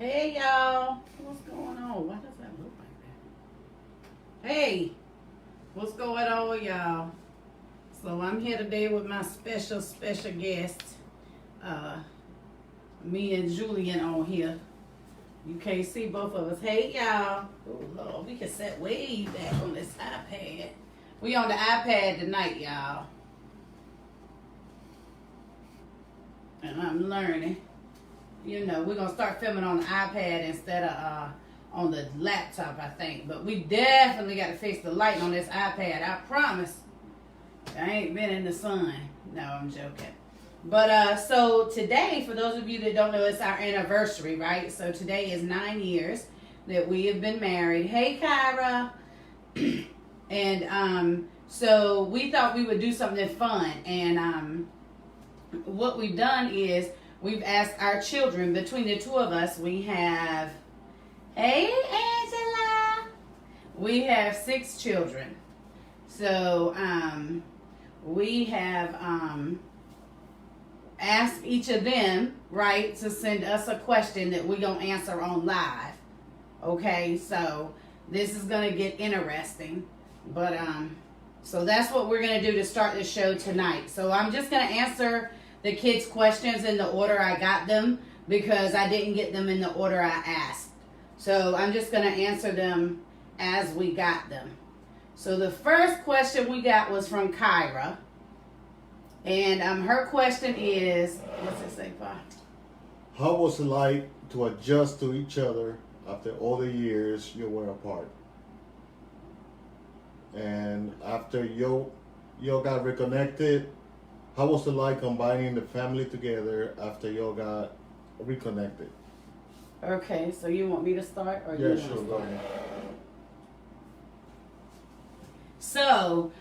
Hey y'all, what's going on? Why does that look like that? Hey, what's going on, y'all? So I'm here today with my special guest, uh, me and Julian on here. You can't see both of us. Hey y'all. Oh Lord, we can set way back on this iPad. We on the iPad tonight, y'all. And I'm learning. You know, we're gonna start filming on the iPad instead of on the laptop, I think. But we definitely got to fix the light on this iPad. I promise. I ain't been in the sun. No, I'm joking. But so today, for those of you that don't know, it's our anniversary, right? So today is 9 years that we have been married. Hey, Kyra. And so we thought we would do something fun. And what we've done is we've asked our children, between the two of us, we have, hey, Angela. We have 6 children. So we have asked each of them, right, to send us a question that we're going to answer on live. Okay, so this is going to get interesting. But so that's what we're going to do to start the show tonight. So I'm just going to answer the kids' questions in the order I got them because I didn't get them in the order I asked. So I'm just going to answer them as we got them. So the first question we got was from Kyra. And her question is, what's it say, Pa? How was it like to adjust to each other after all the years you were apart? And after you got reconnected, how was it like combining the family together after you got reconnected? Okay, so you want me to start? Or Yeah, you sure, go ahead. So,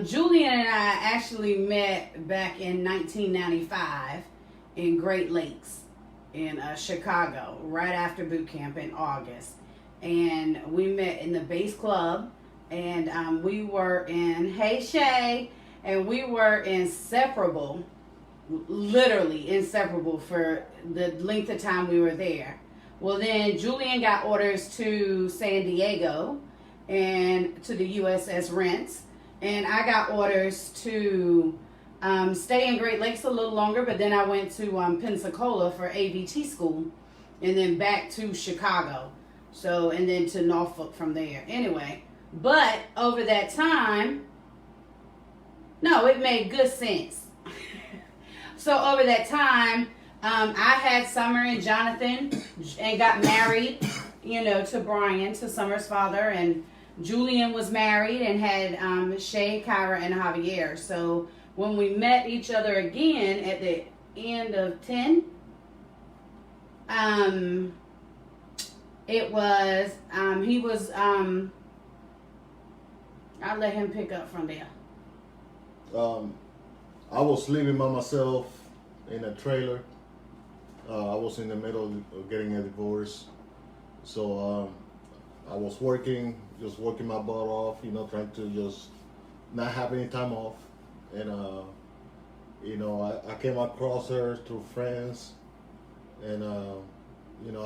Julian and I actually met back in 1995 in Great Lakes in Chicago, right after boot camp in August. And we met in the Base Club, and we were in, hey Shay, and we were inseparable, literally inseparable for the length of time we were there. Well, then Julian got orders to San Diego and to the USS Rents, and I got orders to stay in Great Lakes a little longer, but then I went to Pensacola for AVT school, and then back to Chicago, so, and then to Norfolk from there. Anyway, but over that time, no, it made good sense. So over that time, I had Summer and Jonathan and got married, you know, to Brian, to Summer's father, and Julian was married and had Shay, Kyra, and Javier. So when we met each other again at the end of 10, it was, he was, I'll let him pick up from there. I was living by myself in a trailer. I was in the middle of getting a divorce. So I was working, just working my butt off, you know, trying to just not have any time off. And, you know, I came across her through friends. And, you know,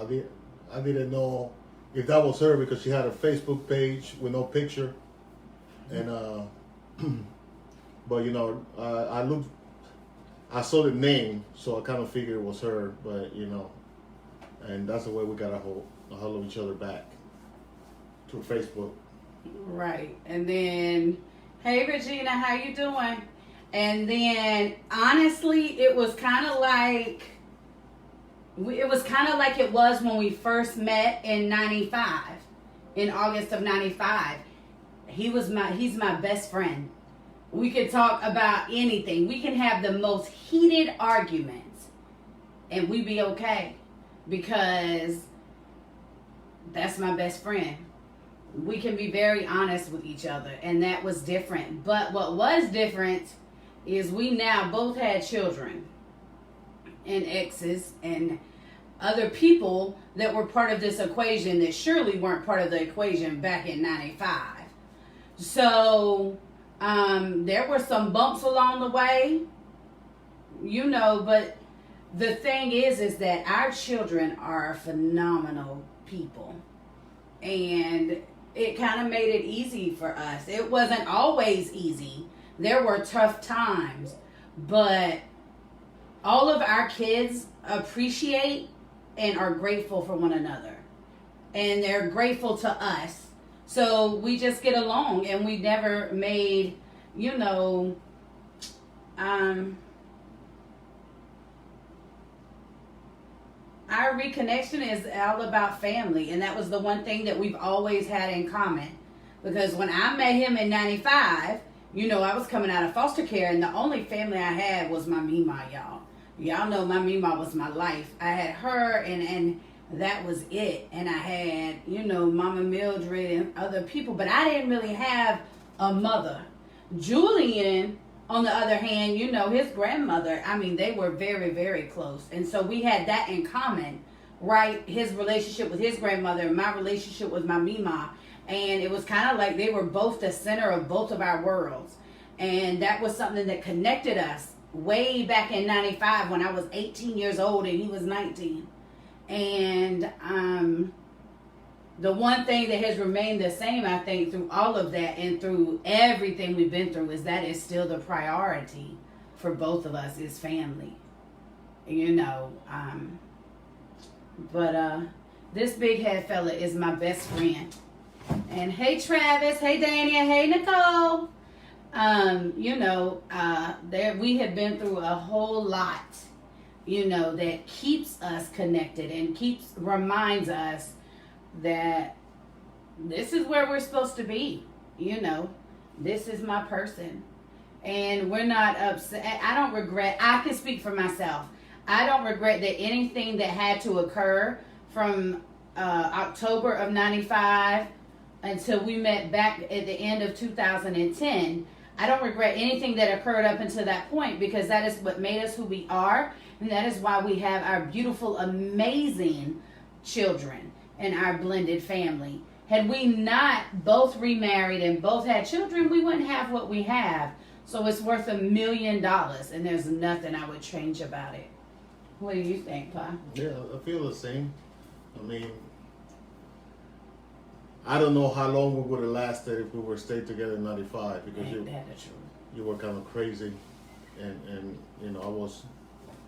I didn't know if that was her because she had a Facebook page with no picture. And, but, you know, I saw the name, so I kind of figured it was her, but, you know, and that's the way we got a hold of each other back, through Facebook. Right. And then, hey, Regina, how you doing? And then, honestly, it was kind of like it was when we first met in 95, in August of 95. He's my best friend. We could talk about anything. We can have the most heated arguments and we be okay because that's my best friend. We can be very honest with each other, and that was different. But what was different is we now both had children and exes and other people that were part of this equation that surely weren't part of the equation back in 95. So there were some bumps along the way, you know, but the thing is that our children are phenomenal people, and it kind of made it easy for us. It wasn't always easy. There were tough times, but all of our kids appreciate and are grateful for one another, and they're grateful to us. So we just get along, and we never made, you know, our reconnection is all about family, and that was the one thing that we've always had in common. Because when I met him in '95, you know, I was coming out of foster care, and the only family I had was my Mima, y'all. Y'all know my Mima was my life. I had her, and that was it. And I had, you know, Mama Mildred and other people, but I didn't really have a mother. Julian, on the other hand, you know, his grandmother, I mean, they were very, very close. And so we had that in common, right? His relationship with his grandmother and my relationship with my Mima. And it was kind of like they were both the center of both of our worlds. And that was something that connected us way back in '95 when I was 18 years old and he was 19. And the one thing that has remained the same, I think, through all of that and through everything we've been through is that is still the priority for both of us is family. You know, but this big head fella is my best friend. And hey Travis, hey Dania, hey Nicole. You know, there we have been through a whole lot, you know, that keeps us connected and reminds us that this is where we're supposed to be. You know, this is my person. And we're not upset. I don't regret, I can speak for myself. I don't regret that anything that had to occur from October of '95 until we met back at the end of 2010. I don't regret anything that occurred up until that point because that is what made us who we are. And that is why we have our beautiful, amazing children and our blended family. Had we not both remarried and both had children, we wouldn't have what we have. So it's worth $1 million, and there's nothing I would change about it. What do you think, Pa? Yeah, I feel the same. I mean, I don't know how long we would have lasted if we were stayed together in '95 because you were kind of crazy, and you know I was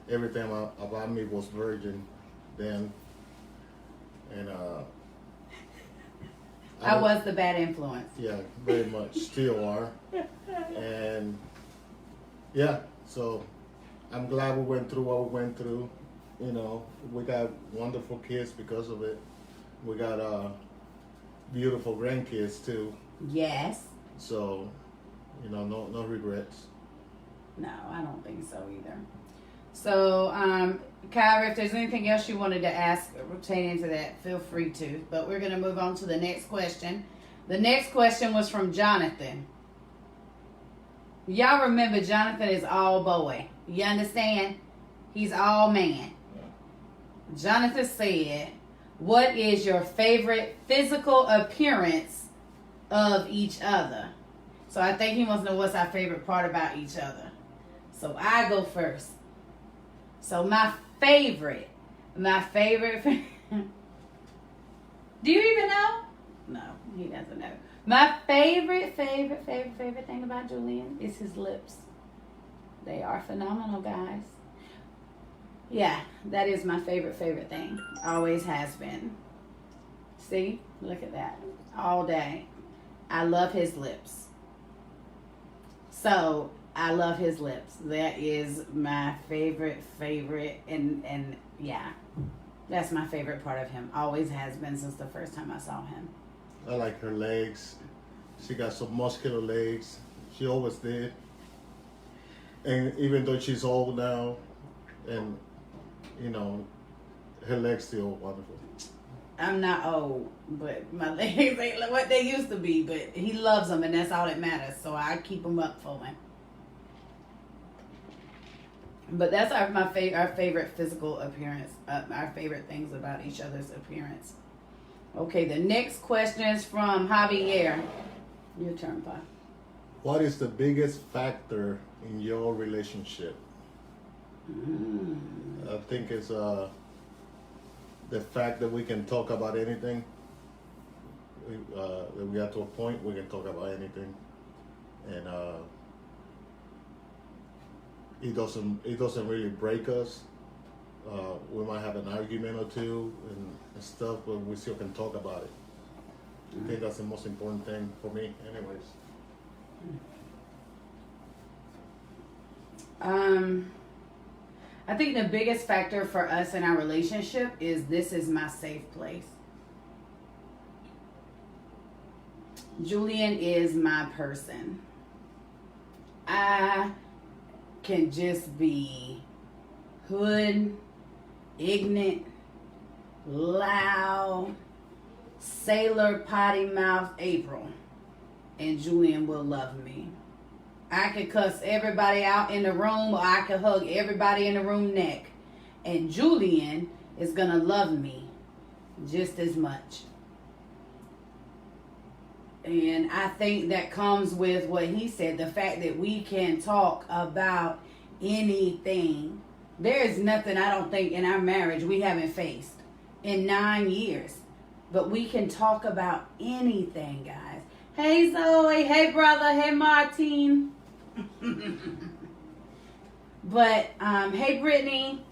everything about me was virgin then, and I was the bad influence. Yeah, very much still are, and yeah, so I'm glad we went through what we went through. You know, we got wonderful kids because of it. We got beautiful grandkids too. Yes. So, you know, no regrets. No, I don't think so either. So, Kyra, if there's anything else you wanted to ask pertaining to that, feel free to. But we're going to move on to the next question. The next question was from Jonathan. Y'all remember Jonathan is all boy. You understand? He's all man. Jonathan said, what is your favorite physical appearance of each other? So I think he wants to know what's our favorite part about each other. So I go first. So my favorite. Do you even know? No, he doesn't know. My favorite thing about Julian is his lips. They are phenomenal, guys. Yeah, that is my favorite thing. Always has been. See? Look at that. All day. I love his lips. So, I love his lips. That is my favorite, and yeah. That's my favorite part of him. Always has been since the first time I saw him. I like her legs. She got some muscular legs. She always did. And even though she's old now, and you know, her legs still wonderful. I'm not old, but my legs ain't what they used to be. But he loves them, and that's all that matters. So I keep them up for him. But that's our favorite physical appearance. Our favorite things about each other's appearance. Okay, the next question is from Javier. Your turn, Pa. What is the biggest factor in your relationship? Mm. I think it's the fact that we can talk about anything. That we got to a point we can talk about anything, and it doesn't really break us. We might have an argument or two and stuff, but we still can talk about it. I think that's the most important thing for me, anyways. I think the biggest factor for us in our relationship is this is my safe place. Julian is my person. I can just be hood, ignorant, loud, sailor, potty mouth April, and Julian will love me. I could cuss everybody out in the room, or I could hug everybody in the room neck, and Julian is gonna love me just as much. And I think that comes with what he said, the fact that we can talk about anything. There is nothing I don't think in our marriage we haven't faced in 9 years. But we can talk about anything, guys. Hey Zoe, hey brother, hey Martine. But hey Brittany.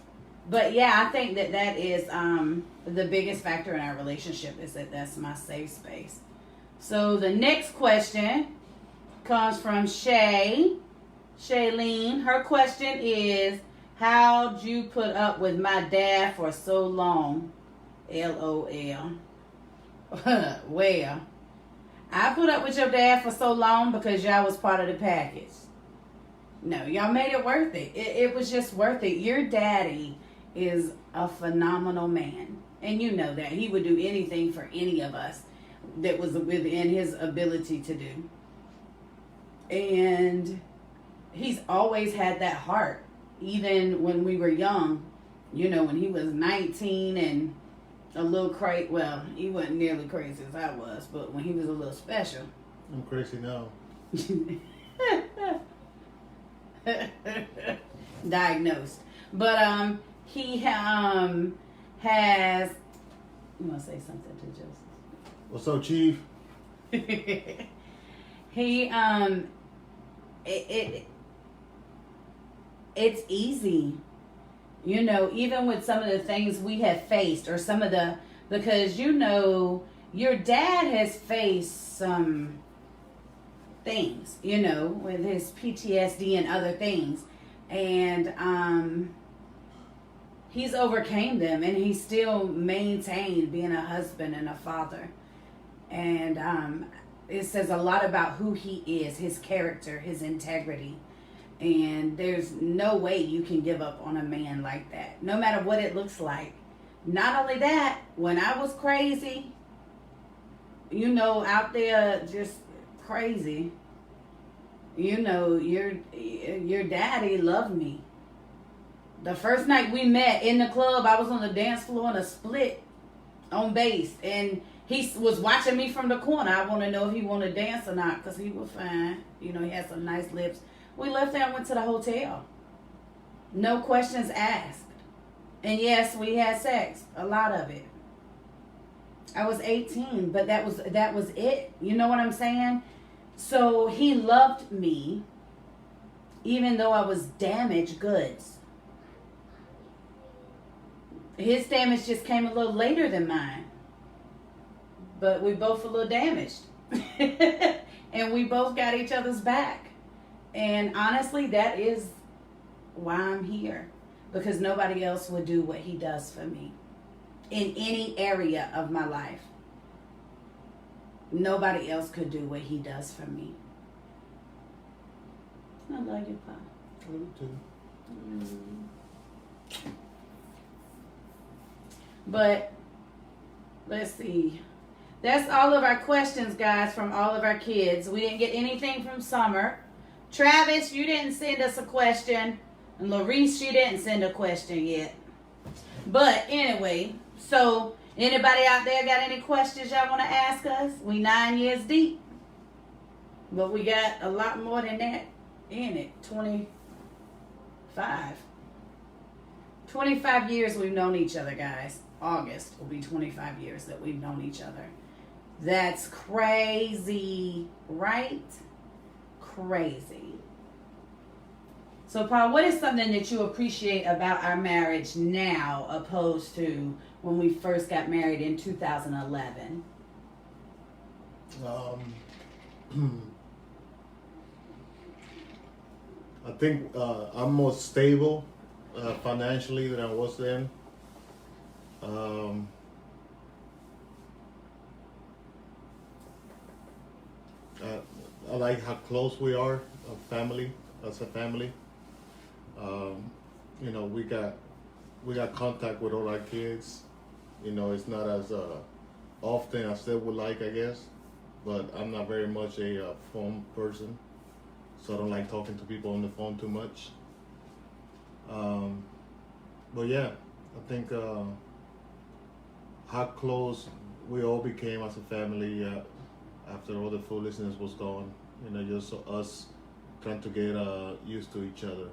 But yeah, I think that is the biggest factor in our relationship is that that's my safe space. So the next question comes from Shailene. Her question is, how'd you put up with my dad for so long? LOL. Well, I put up with your dad for so long because y'all was part of the package. No, y'all made it worth it. It was just worth it. Your daddy is a phenomenal man. And you know that. He would do anything for any of us that was within his ability to do. And he's always had that heart. Even when we were young, you know, when he was 19 and a little crazy. Well, he wasn't nearly crazy as I was, but when he was a little special. I'm crazy now. Diagnosed. But he has. You want to say something to Joseph? What's up, Chief? It's easy, you know, even with some of the things we have faced, or some of the, because you know your dad has faced some things, you know, with his PTSD and other things, and he's overcame them, and he still maintained being a husband and a father. And it says a lot about who he is, his character, his integrity. And there's no way you can give up on a man like that, no matter what it looks like. Not only that, when I was crazy, you know, out there just crazy, you know, your daddy loved me. The first night we met in the club, I was on the dance floor in a split on bass, and he was watching me from the corner. I want to know if he wanted to dance or not, because he was fine. You know, he had some nice lips. We left there and went to the hotel. No questions asked. And yes, we had sex. A lot of it. I was 18, but that was it. You know what I'm saying? So he loved me, even though I was damaged goods. His damage just came a little later than mine. But we both a little damaged. And we both got each other's back. And honestly, that is why I'm here. Because nobody else would do what he does for me. In any area of my life. Nobody else could do what he does for me. I love you, Pa. I love you too. But, let's see. That's all of our questions, guys, from all of our kids. We didn't get anything from Summer. Travis, you didn't send us a question. And Larice, you didn't send a question yet. But anyway, so anybody out there got any questions y'all want to ask us? We 9 years deep. But we got a lot more than that in it. 25. 25 years we've known each other, guys. August will be 25 years that we've known each other. That's crazy, right? Crazy. So, Paul, what is something that you appreciate about our marriage now opposed to when we first got married in 2011? I think I'm more stable financially than I was then. I like how close we are, as a family. You know, we got contact with all our kids. You know, it's not as often as they would like, I guess. But I'm not very much a phone person, so I don't like talking to people on the phone too much. But yeah, I think how close we all became as a family after all the foolishness was gone. You know, just us trying to get used to each other.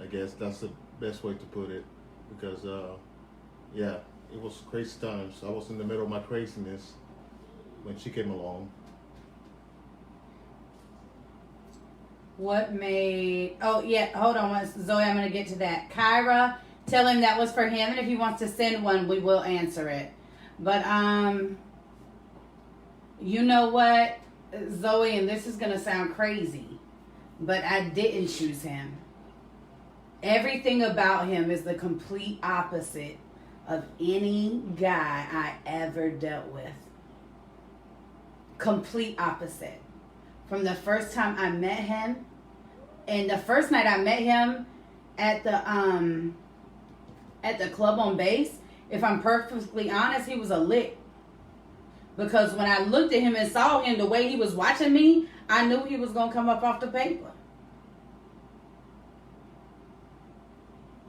I guess that's the best way to put it, because yeah, it was crazy times. I was in the middle of my craziness when she came along. What made... Oh, yeah, hold on. Zoe, I'm going to get to that. Kyra, tell him that was for him, and if he wants to send one, we will answer it. But, you know what, Zoe, and this is going to sound crazy, but I didn't choose him. Everything about him is the complete opposite of any guy I ever dealt with. Complete opposite. From the first time I met him, and the first night I met him at the club on base, if I'm perfectly honest, he was a lick. Because when I looked at him and saw him, the way he was watching me, I knew he was going to come up off the paper.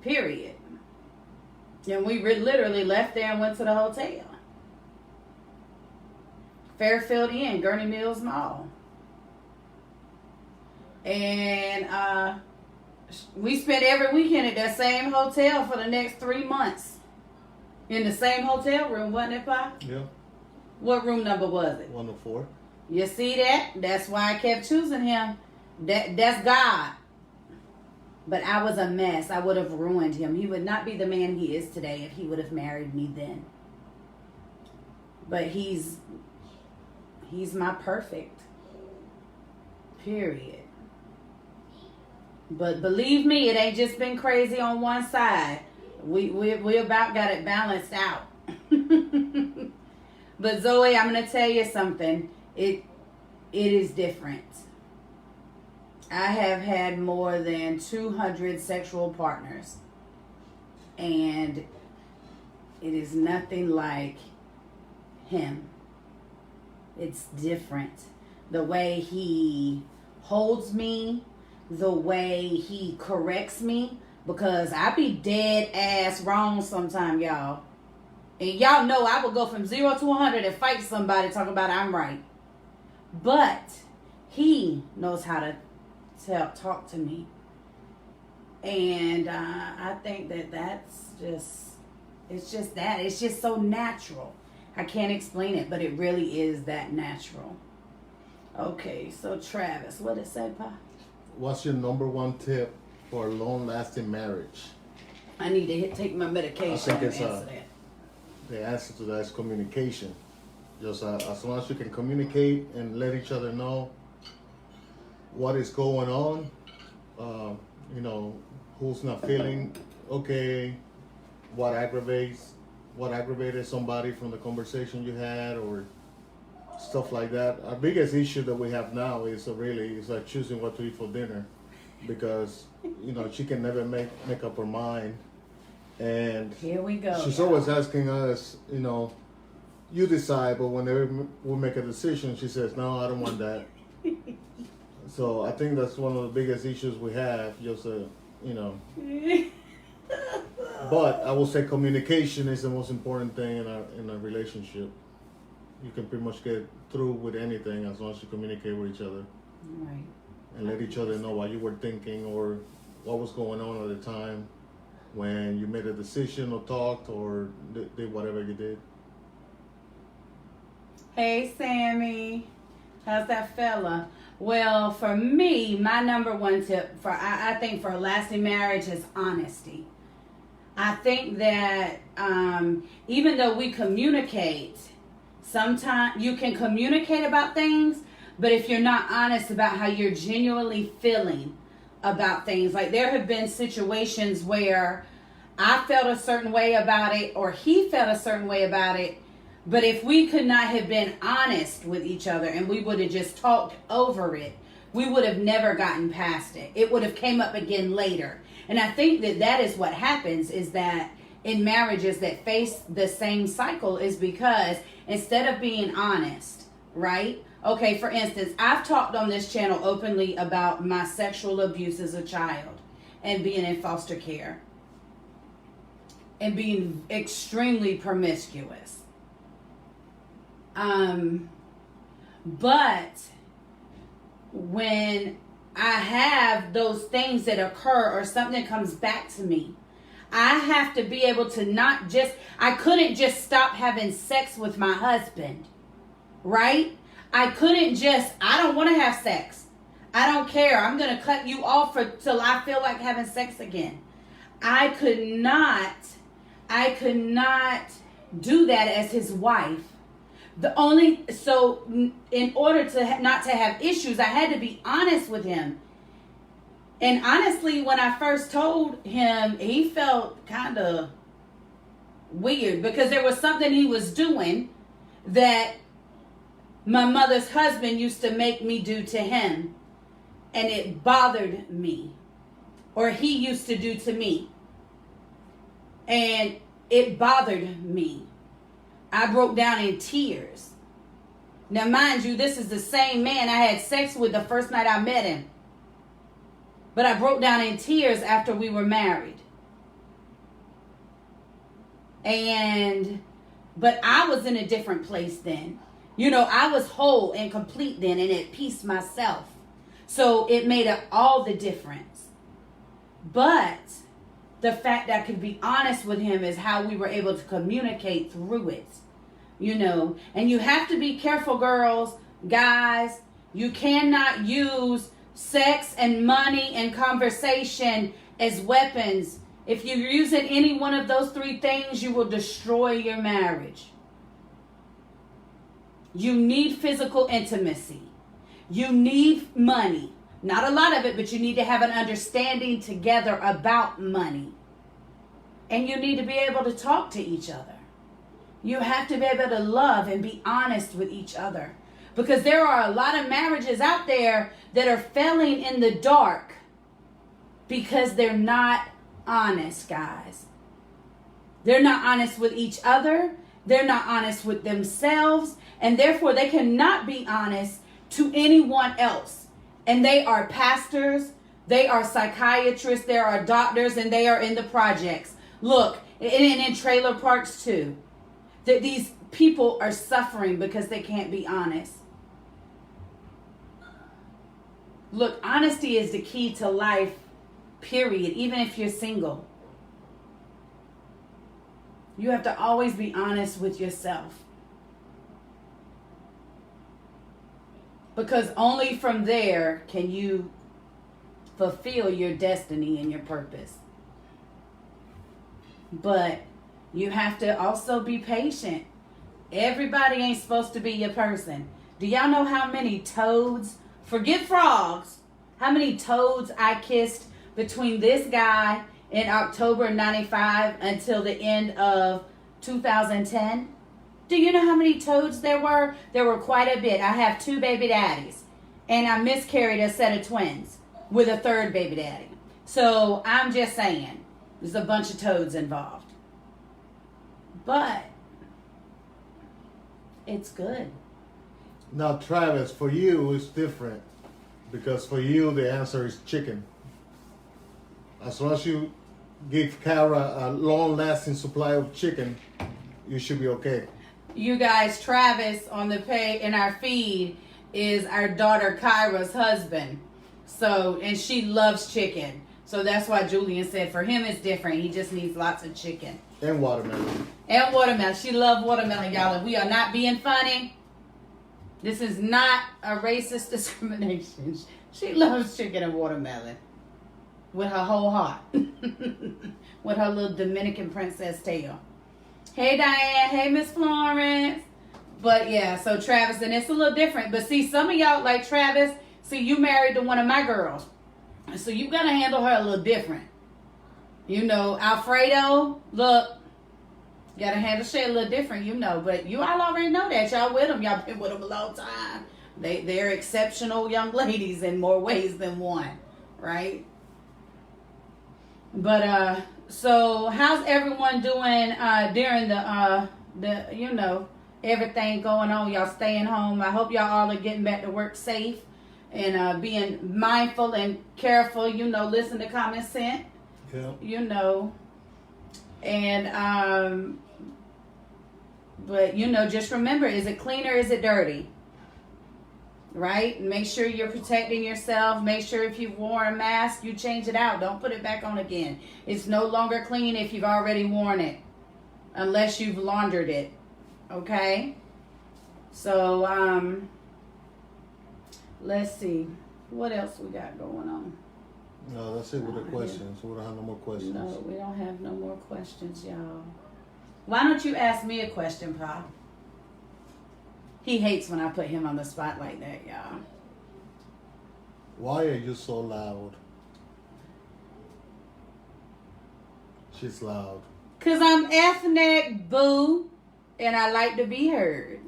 Period. And we literally left there and went to the hotel. Fairfield Inn, Gurney Mills Mall. And we spent every weekend at that same hotel for the next 3 months. In the same hotel room, wasn't it, Pa? Yeah. What room number was it? 104. You see that? That's why I kept choosing him. That's God. But I was a mess. I would have ruined him. He would not be the man he is today if he would have married me then. But he's my perfect. Period. But believe me, it ain't just been crazy on one side. We about got it balanced out. But Zoe, I'm gonna tell you something. It is different. I have had more than 200 sexual partners, and it is nothing like him. It's different. The way he holds me, the way he corrects me, because I be dead ass wrong sometime, y'all. And y'all know I would go from 0 to 100 and fight somebody talking about I'm right. But he knows how to talk to me. And I think that's just, it's just that. It's just so natural. I can't explain it, but it really is that natural. Okay, so Travis, what did it say, Pa? What's your number one tip for a long-lasting marriage? I need to take my medication I think and it's answer that. the answer to that is communication. Just as long as you can communicate and let each other know what is going on, you know, who's not feeling okay, what aggravated somebody from the conversation you had, or stuff like that. Our biggest issue that we have now is like choosing what to eat for dinner, because you know she can never make up her mind, and Here we go. she's always asking us, you know, you decide. But whenever we make a decision, she says, no, I don't want that. So I think that's one of the biggest issues we have, just you know. But I will say communication is the most important thing in a relationship. You can pretty much get through with anything as long as you communicate with each other. Right. And let each other know what you were thinking or what was going on at the time. when you made a decision or talked or did whatever you did? Hey, Sammy. How's that fella? Well, for me, my number one tip I think for a lasting marriage is honesty. I think that even though we communicate, sometimes you can communicate about things, but if you're not honest about how you're genuinely feeling about things, like there have been situations where I felt a certain way about it or he felt a certain way about it, but if we could not have been honest with each other and we would have just talked over it, we would have never gotten past it. It would have came up again later. And I think that that is what happens, is that in marriages that face the same cycle is because instead of being honest, right? Okay, for instance, I've talked on this channel openly about my sexual abuse as a child and being in foster care and being extremely promiscuous. But when I have those things that occur or something comes back to me, I have to be able to I couldn't just stop having sex with my husband, right? I don't want to have sex. I don't care. I'm going to cut you off till I feel like having sex again. I could not do that as his wife. In order not to have issues, I had to be honest with him. And honestly, when I first told him, he felt kind of weird because there was something he was doing that my mother's husband used to make me do to him. And it bothered me. Or he used to do to me. And it bothered me. I broke down in tears. Now, mind you, this is the same man I had sex with the first night I met him. But I broke down in tears after we were married. But I was in a different place then. I was whole and complete then and at peace myself. So it made all the difference. But the fact that I could be honest with him is how we were able to communicate through it. And you have to be careful, girls, guys. You cannot use sex and money and conversation as weapons. If you're using any one of those three things, you will destroy your marriage. You need physical intimacy. You need money. Not a lot of it, but you need to have an understanding together about money. And you need to be able to talk to each other. You have to be able to love and be honest with each other. Because there are a lot of marriages out there that are failing in the dark because they're not honest, guys. They're not honest with each other. They're not honest with themselves. And therefore, they cannot be honest to anyone else. And they are pastors. They are psychiatrists. They are doctors. And they are in the projects. Look, and in trailer parks too. That these people are suffering because they can't be honest. Look, honesty is the key to life, period, even if you're single. You have to always be honest with yourself. Because only from there can you fulfill your destiny and your purpose. But you have to also be patient. Everybody ain't supposed to be your person. Do y'all know how many toads, forget frogs, how many toads I kissed between this guy in October 95 until the end of 2010? Do you know how many toads there were? There were quite a bit. I have 2 baby daddies. And I miscarried a set of twins with a 3rd baby daddy. So I'm just saying, there's a bunch of toads involved. But it's good. Now, Travis, for you, it's different. Because for you, the answer is chicken. As long as you give Kara a long-lasting supply of chicken, you should be okay. You guys, Travis in our feed is our daughter Kyra's husband. So, and she loves chicken. So that's why Julian said for him it's different. He just needs lots of chicken. And watermelon. And watermelon. She loves watermelon, y'all. And we are not being funny. This is not a racist discrimination. She loves chicken and watermelon. With her whole heart. With her little Dominican princess tail. Hey, Diane. Hey, Miss Florence. But yeah, so Travis, and it's a little different. But see, some of y'all, like Travis, see, you married to one of my girls. So you got to handle her a little different. You know, Alfredo, look, you got to handle Shay a little different, you know. But you all already know that. Y'all with them. Y'all been with them a long time. They're exceptional young ladies in more ways than one, right? But, so how's everyone doing during the you know, everything going on? Y'all staying home. I hope y'all all are getting back to work safe. And being mindful and careful, you know, listen to common sense, you know, and, but, you know, just remember, is it clean or is it dirty? Right? Make sure you're protecting yourself. Make sure if you've worn a mask, you change it out. Don't put it back on again. It's no longer clean if you've already worn it, unless you've laundered it. Okay? So, let's see. What else we got going on? No, that's it with the questions. We don't have no more questions. No, we don't have no more questions, y'all. Why don't you ask me a question, Pa? He hates when I put him on the spot like that, y'all. Why are you so loud? She's loud. 'Cause I'm ethnic, boo, and I like to be heard.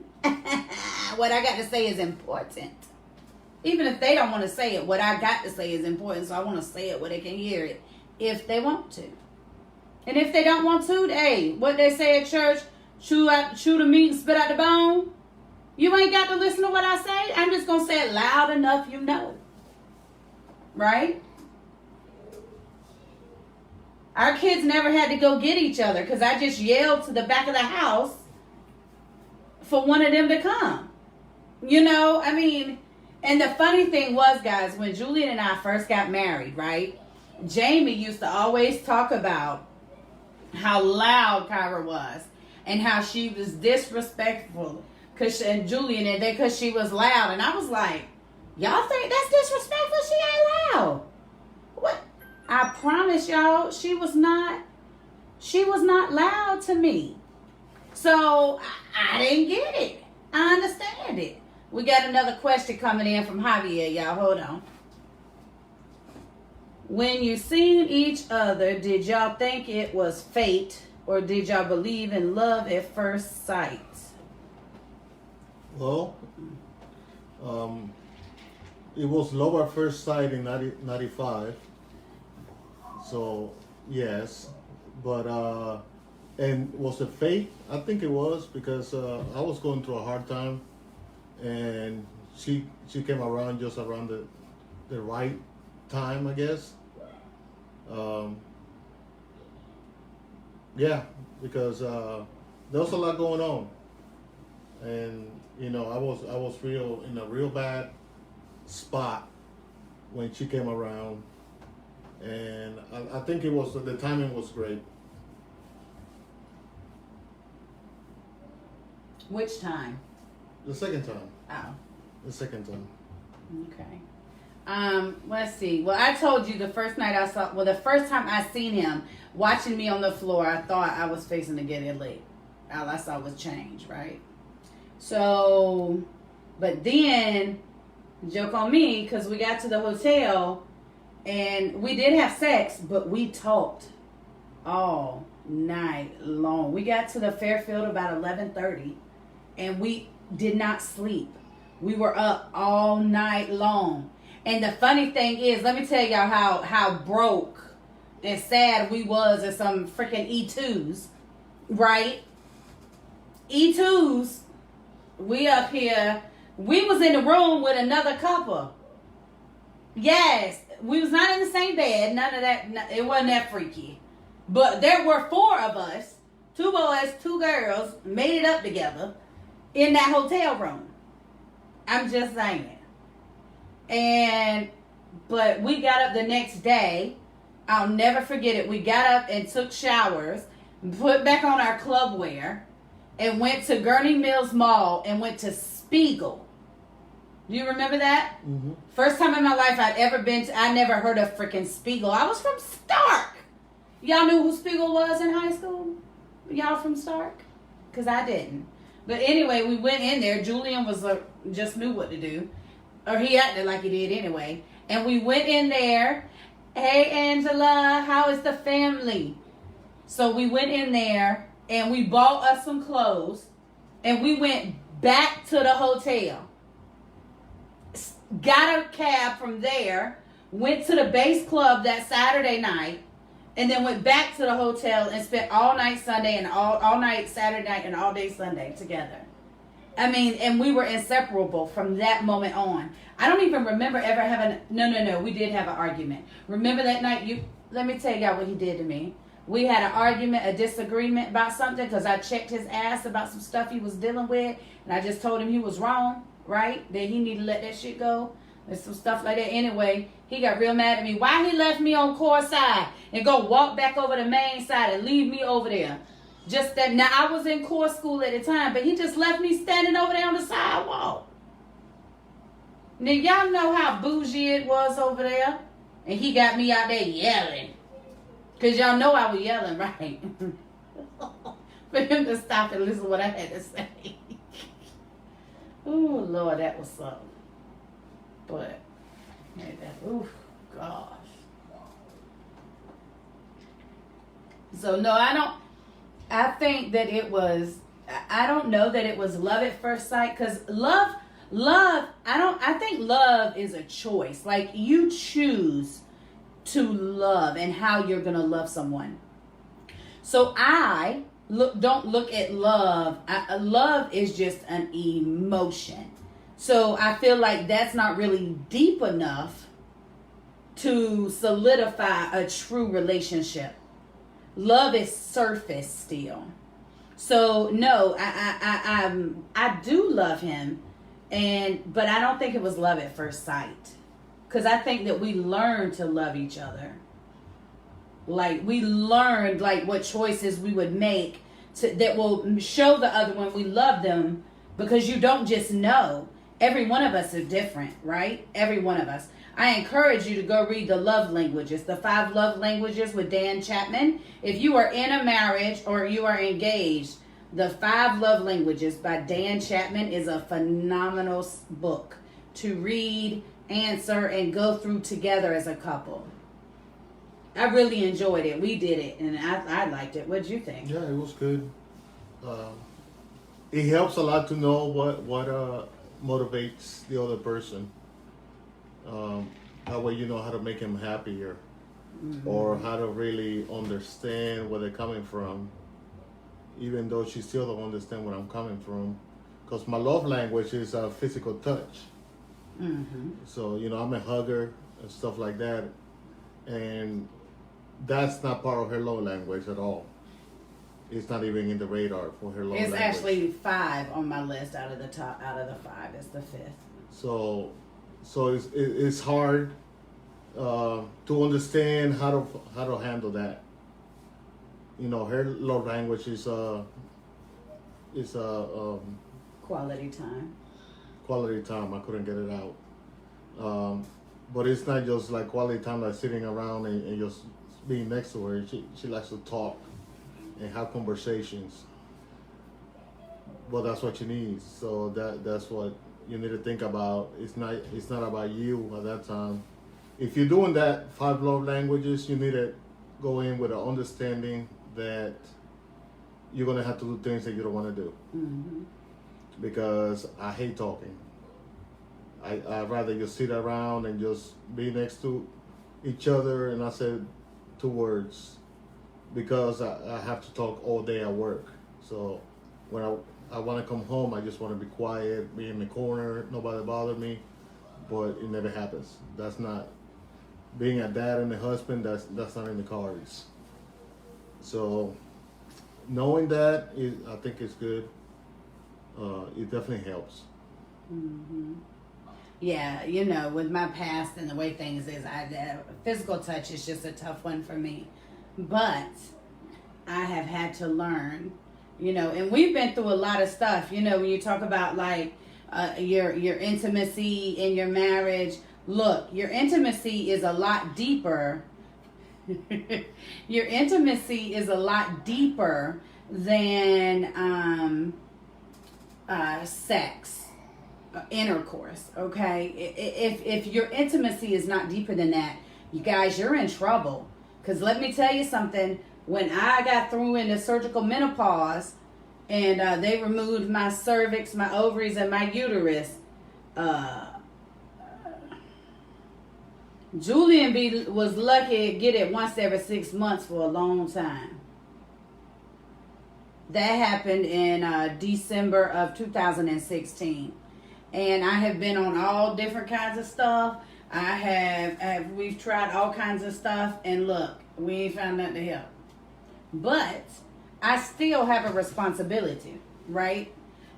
What I got to say is important. Even if they don't want to say it, what I got to say is important, so I want to say it where they can hear it if they want to. And if they don't want to, hey, what they say at church, chew the meat and spit out the bone. You ain't got to listen to what I say. I'm just going to say it loud enough you know. Right? Our kids never had to go get each other because I just yelled to the back of the house for one of them to come. You know, I mean, and the funny thing was, guys, when Julian and I first got married, right? Jamie used to always talk about how loud Kyra was and how she was disrespectful and Julian and because she was loud. And I was like, y'all think that's disrespectful? She ain't loud. What? I promise y'all, she was not loud to me. So I didn't get it. I understand it. We got another question coming in from Javier, y'all. Hold on. When you seen each other, did y'all think it was fate or did y'all believe in love at first sight? Well, it was love at first sight in 95. So, yes. But, and was it fate? I think it was because I was going through a hard time. And she came around just around the right time, I guess. Yeah, because there was a lot going on, and you know I was in a real bad spot when she came around, and I think it was the timing was great. Which time? The second time. Oh. The second time. Okay. Let's see. Well, I told you the first time I seen him watching me on the floor, I thought I was fixing to get it lit. All I saw was change, right? So, but then, joke on me, because we got to the hotel and we did have sex, but we talked all night long. We got to the Fairfield about 11:30 and we did not sleep. We were up all night long. And the funny thing is, let me tell y'all how broke and sad we was at some freaking E2s, right? E2s, we up here, we was in the room with another couple. Yes, we was not in the same bed, none of that, it wasn't that freaky. But there were 4 of us, 2 boys, 2 girls, made it up together in that hotel room. I'm just saying. But we got up the next day I'll never forget it. We got up and took showers, put back on our club wear, and went to Gurney Mills Mall and went to Spiegel. Do you remember that? Mm-hmm. First time in my life I'd ever been to, I never heard of freaking Spiegel. I was from Stark. Y'all knew who Spiegel was in high school? Y'all from Stark? Because I didn't. But anyway, we went in there. Julian was just knew what to do. Or he acted like he did anyway. And we went in there. Hey, Angela, how is the family? So we went in there and we bought us some clothes. And we went back to the hotel. Got a cab from there. Went to the base club that Saturday night. And then went back to the hotel and spent all night Sunday and all night Saturday night and all day Sunday together. I mean, and we were inseparable from that moment on. I don't even remember ever having, no, we did have an argument. Remember that night, let me tell y'all what he did to me. We had an argument, a disagreement about something because I checked his ass about some stuff he was dealing with. And I just told him he was wrong, right? That he needed to let that shit go. There's some stuff like that. Anyway, he got real mad at me. Why he left me on core side and go walk back over the main side and leave me over there? Just that, now I was in core school at the time, but he just left me standing over there on the sidewalk. Now y'all know how bougie it was over there. And he got me out there yelling. Because y'all know I was yelling, right? For him to stop and listen to what I had to say. Oh, Lord, that was something. But, man, oof, gosh. So, no, I think that it was, I don't know that it was love at first sight. Because love, I think love is a choice. Like, you choose to love and how you're going to love someone. So, don't look at love. Love is just an emotion. So I feel like that's not really deep enough to solidify a true relationship. Love is surface still. So no, I do love him, but I don't think it was love at first sight. Because I think that we learned to love each other. Like we learned like what choices we would make that will show the other one we love them, because you don't just know. Every one of us is different, right? Every one of us. I encourage you to go read the love languages, the 5 love languages with Dan Chapman. If you are in a marriage or you are engaged, the 5 love languages by Dan Chapman is a phenomenal book to read, answer, and go through together as a couple. I really enjoyed it. We did it, and I liked it. What did you think? Yeah, it was good. It helps a lot to know what motivates the other person. That way you know how to make him happier, or how to really understand where they're coming from, even though she still don't understand where I'm coming from. Because my love language is physical touch. So, I'm a hugger and stuff like that. And that's not part of her love language at all. It's not even in the radar for her love language. It's actually 5 on my list out of the 5. It's the 5th. So it's hard to understand how to handle that. Her love language is quality time. Quality time. I couldn't get it out. But it's not just like quality time, like sitting around and just being next to her. She likes to talk and have conversations. But that's what she needs. So that's what you need to think about. It's not about you at that time. If you're doing that 5 love languages, you need to go in with an understanding that you're gonna have to do things that you don't want to do. Because I hate talking. I'd rather just sit around and just be next to each other and I said 2 words, because I have to talk all day at work. So when I want to come home, I just want to be quiet, be in the corner, nobody bother me, but it never happens. That's not being a dad and a husband. That's not in the cards. So knowing that I think it's good. It definitely helps. yeah, you know, with my past and the way things is, physical touch is just a tough one for me. But I have had to learn, you know, and we've been through a lot of stuff. You know, when you talk about like your intimacy in your marriage, look, your intimacy is a lot deeper. Your intimacy is a lot deeper than sex. Intercourse, okay? If your intimacy is not deeper than that, you guys, you're in trouble. Because let me tell you something. When I got through into surgical menopause and they removed my cervix, my ovaries, and my uterus, Julian was lucky to get it once every 6 months for a long time. That happened in December of 2016. And I have been on all different kinds of stuff. We've tried all kinds of stuff, and look, we ain't found nothing to help. But I still have a responsibility, right?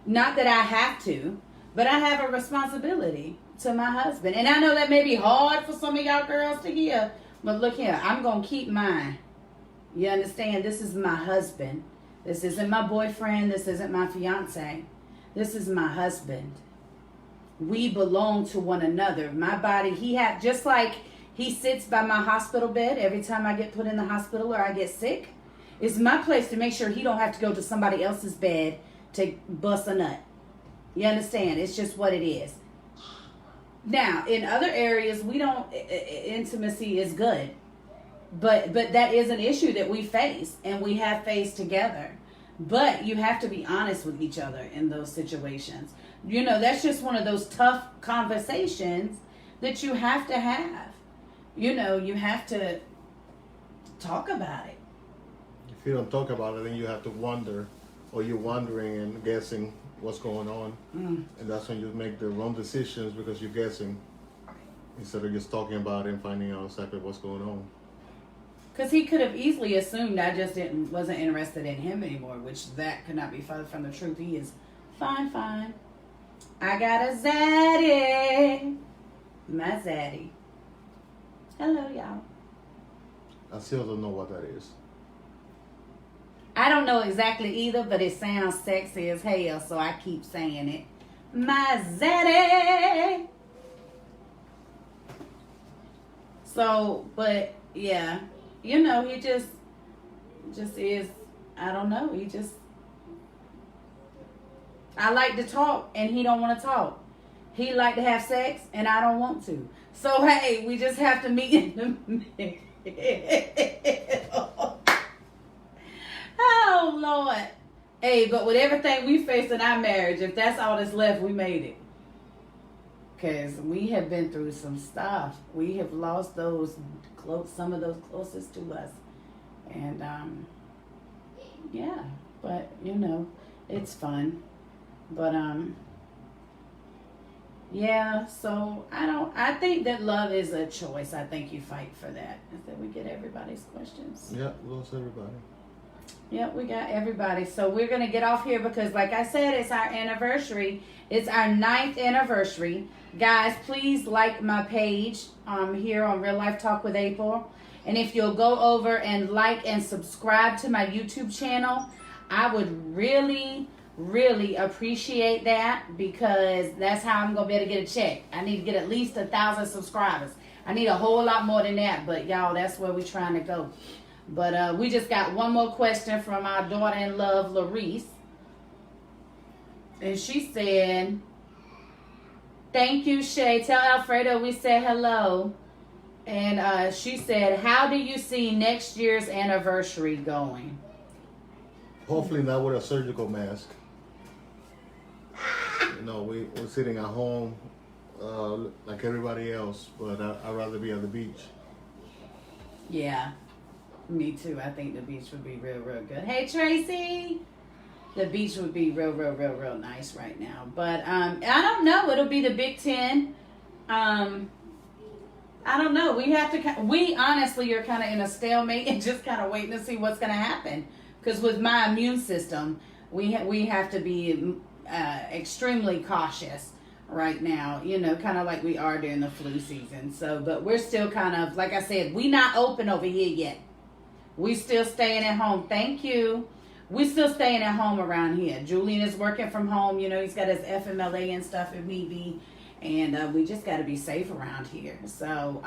Not that I have to, but I have a responsibility to my husband. And I know that may be hard for some of y'all girls to hear, but look here, I'm going to keep mine. You understand? This is my husband. This isn't my boyfriend. This isn't my fiance. This is my husband. We belong to one another. My body, just like he sits by my hospital bed every time I get put in the hospital or I get sick, it's my place to make sure he don't have to go to somebody else's bed to bust a nut. You understand? It's just what it is. Now, in other areas, intimacy is good. But that is an issue that we face and we have faced together. But you have to be honest with each other in those situations. You know, that's just one of those tough conversations that you have to have. You know, you have to talk about it. If you don't talk about it, then you have to wonder, or you're wondering and guessing what's going on. And that's when you make the wrong decisions because you're guessing instead of just talking about it and finding out exactly what's going on. Because he could have easily assumed I just wasn't interested in him anymore, which that could not be further from the truth. He is fine. I got a zaddy. My zaddy. Hello, y'all. I still don't know what that is. I don't know exactly either, but it sounds sexy as hell, so I keep saying it. My zaddy. So, but yeah, you know, he just is. I don't know. I like to talk, and he don't want to talk. He like to have sex, and I don't want to. So hey, we just have to meet in the middle. Oh Lord. Hey, but with everything we faced in our marriage, if that's all that's left, we made it. Because we have been through some stuff. We have lost some of those closest to us. And yeah, but you know, it's fun. But yeah, so I think that love is a choice. I think you fight for that. Is that we get everybody's questions? Yeah, lost everybody. Yep, we got everybody. So we're going to get off here because, like I said, it's our anniversary. It's our 9th anniversary. Guys, please like my page here on Real Life Talk with April. And if you'll go over and like and subscribe to my YouTube channel, I would really, really appreciate that because that's how I'm going to be able to get a check. I need to get at least 1,000 subscribers. I need a whole lot more than that, but y'all, that's where we're trying to go. But we just got one more question from our daughter-in-law, Larice. And she said, thank you, Shay. Tell Alfredo we said hello. And she said, how do you see next year's anniversary going? Hopefully not with a surgical mask. You know, we're sitting at home like everybody else, but I'd rather be at the beach. Yeah. Me too. I think the beach would be real, real good. Hey, Tracy. The beach would be real, real, real, real nice right now. But I don't know. It'll be the Big Ten. I don't know. We honestly are kind of in a stalemate and just kind of waiting to see what's going to happen. Because with my immune system, we have to be extremely cautious right now, you know, kind of like we are during the flu season. So, but we're still kind of, like I said, we not open over here yet. We still staying at home. Thank you. We still staying at home around here. Julian is working from home. You know, he's got his FMLA and stuff if need be. And we just got to be safe around here. So,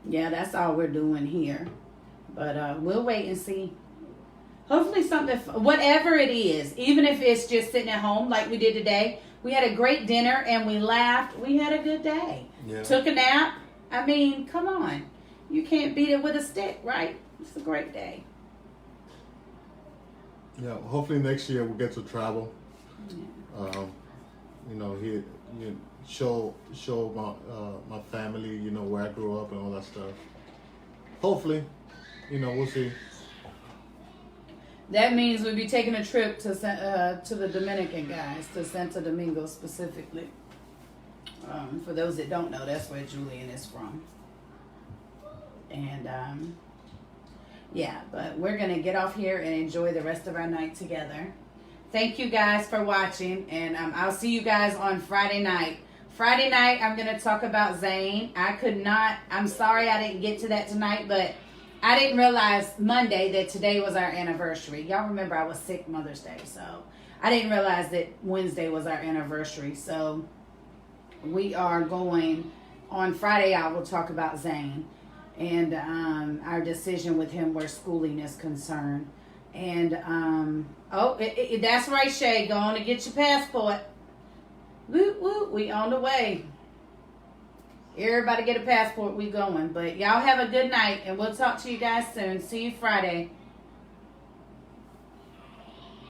yeah, that's all we're doing here. But we'll wait and see. Hopefully something, whatever it is, even if it's just sitting at home like we did today. We had a great dinner and we laughed. We had a good day. Yeah. Took a nap. I mean, come on. You can't beat it with a stick, right? It's a great day. Yeah, hopefully next year we'll get to travel. Yeah. You know, show my family, you know, where I grew up and all that stuff. Hopefully, you know, we'll see. That means we'll be taking a trip to the Dominican, guys, to Santo Domingo specifically. For those that don't know, that's where Julian is from. And yeah, but we're gonna get off here and enjoy the rest of our night together. Thank you guys for watching, and I'll see you guys on Friday night. Friday night, I'm gonna talk about Zane. I'm sorry I didn't get to that tonight, but I didn't realize Monday that today was our anniversary. Y'all remember I was sick Mother's Day, so I didn't realize that Wednesday was our anniversary. So we are going on Friday. I will talk about Zane and our decision with him where schooling is concerned. And that's right, Shay. Go on and get your passport. Woo woo, we on the way. Everybody get a passport, we going. But y'all have a good night, and we'll talk to you guys soon. See you Friday.